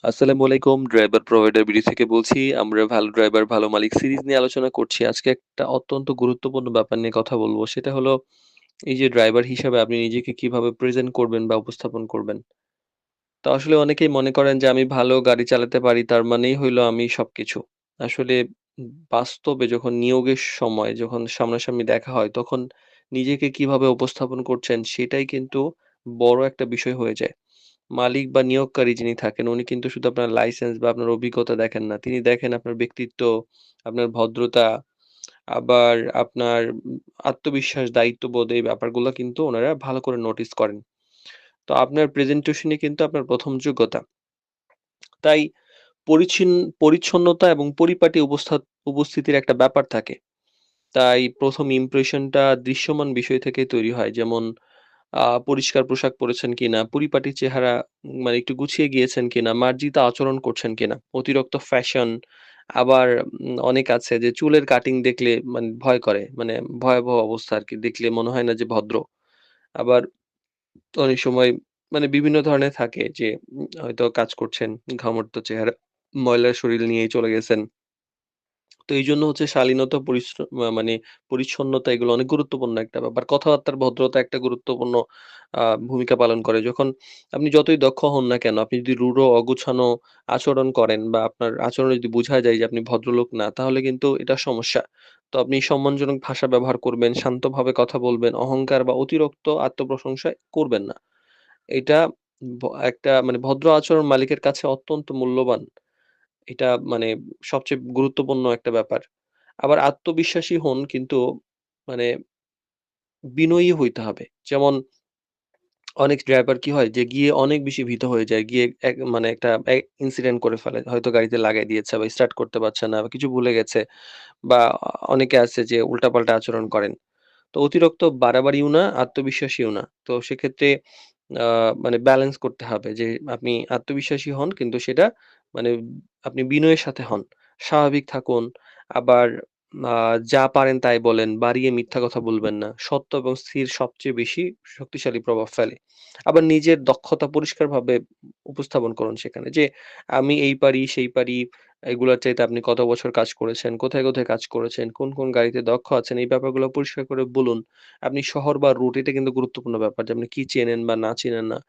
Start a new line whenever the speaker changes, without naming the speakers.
আসসালামু আলাইকুম। Driver provider BD থেকে বলছি। আমরা ভালো ড্রাইভার ভালো মালিক সিরিজ নিয়ে আলোচনা করছি। আজকে একটা অত্যন্ত গুরুত্বপূর্ণ ব্যাপার নিয়ে কথা বলব। সেটা হলো এই যে ড্রাইভার হিসাবে আপনি নিজেকে কিভাবে প্রেজেন্ট করবেন বা উপস্থাপন করবেন। তো আসলে অনেকেই মনে করেন যে আমি ভালো গাড়ি চালাতে পারি তার মানেই হইলো আমি সবকিছু। আসলে বাস্তবে যখন নিয়োগের সময় যখন সামনাসামনি দেখা হয় তখন নিজেকে কিভাবে উপস্থাপন করছেন সেটাই কিন্তু বড় একটা বিষয় হয়ে যায়। মালিক বা নিয়োগকারী যিনি থাকেন উনি কিন্তু শুধু আপনার লাইসেন্স বা আপনার অভিজ্ঞতা দেখেন না। তিনি দেখেন আপনার ব্যক্তিত্ব, আপনার ভদ্রতা, আবার আপনার আত্মবিশ্বাস, দায়িত্ববোধ এই ব্যাপারগুলো কিন্তু উনারা ভালো করে নোটিস করেন। তো আপনার প্রেজেন্টেশনই কিন্তু আপনার ১ম যোগ্যতা। তাই পরিছিন পরিচ্ছন্নতা এবং পরিপাটি উপস্থিতির একটা ব্যাপার থাকে। তাই ১ম ইমপ্রেশনটা দৃশ্যমান বিষয় থেকেই তৈরি হয়। যেমন পরিষ্কার পোশাক পরেছেন কিনা, পরিপাটি চেহারা মানে একটু গুছিয়ে গিয়েছেন কিনা, মার্জিত আচরণ করছেন কিনা, অতিরিক্ত ফ্যাশন আবার অনেক আছে যে চুলের কাটিং দেখলে মানে ভয় করে। মানে ভয়াবহ অবস্থা আরকি। দেখলে মনে হয় না যে ভদ্র। আবার অনেক সময় মানে বিভিন্ন ধরনের থাকে যে হয়তো কাজ করছেন, ঘামট্ট চেহারা, ময়লা শরীর নিয়েই চলে গেছেন। তো এইজন্য হচ্ছে শালীনতা মানে পরিচ্ছন্নতা এগুলো অনেক গুরুত্বপূর্ণ একটা ব্যাপার। কথাবার্তার ভদ্রতা একটা গুরুত্বপূর্ণ ভূমিকা পালন করে। যখন আপনি যতই দক্ষ হন না কেন, আপনি যদি রূঢ় অগুছানো আচরণ করেন বা আপনার আচরণে যদি বোঝা যায় যে আপনি ভদ্রলোক না, তাহলে কিন্তু এটা সমস্যা। তো আপনি সম্মানজনক ভাষা ব্যবহার করবেন, শান্তভাবে কথা বলবেন, অহংকার বা অতিরিক্ত আত্মপ্রশংসা করবেন না। এটা একটা মানে ভদ্র আচরণ মালিকের কাছে অত্যন্ত মূল্যবান। এটা মানে সবচেয়ে গুরুত্বপূর্ণ একটা ব্যাপার। আবার আত্মবিশ্বাসী হন কিন্তু মানে বিনয়ী হইতে হবে। যেমন অনেক ড্রাইভার কি হয় যে গিয়ে অনেক বেশি ভীত হয়ে যায়। গিয়ে মানে একটা ইনসিডেন্ট করে ফেলে। হয়তো গাড়িতে লাগাই দিয়েছে বা স্টার্ট করতে পারছে না বা কিছু ভুলে গেছে বা অনেকে আছে যে উল্টাপাল্টা আচরণ করেন। তো অতিরিক্ত বাড়াবাড়িও না, আত্মবিশ্বাসীও না। তো সেক্ষেত্রে আ মানে ব্যালেন্স করতে হবে যে আপনি আত্মবিশ্বাসী হন কিন্তু সেটা মানে আপনি বিনয়ের সাথে হন। স্বাভাবিক থাকুন। আবার আ যা পারেন তাই বলেন। বাড়িয়ে মিথ্যা কথা বলবেন না। সত্য এবং স্থির সবচেয়ে বেশি শক্তিশালী প্রভাব ফেলে। আবার নিজের দক্ষতা পরিষ্কারভাবে উপস্থাপন করুন সেখানে যে আমি এই পারি, সেই পারি। এগুলার চাইতে আপনি কত বছর কাজ করেছেন, কোথায় কাজ করেছেন, কোন গাড়িতে দক্ষ আছেন এই ব্যাপারগুলো পরিষ্কার করে বলুন। আপনি শহর বা রুট এটা কিন্তু গুরুত্বপূর্ণ ব্যাপার যে আপনি কি চেনেন বা না চেনেন না।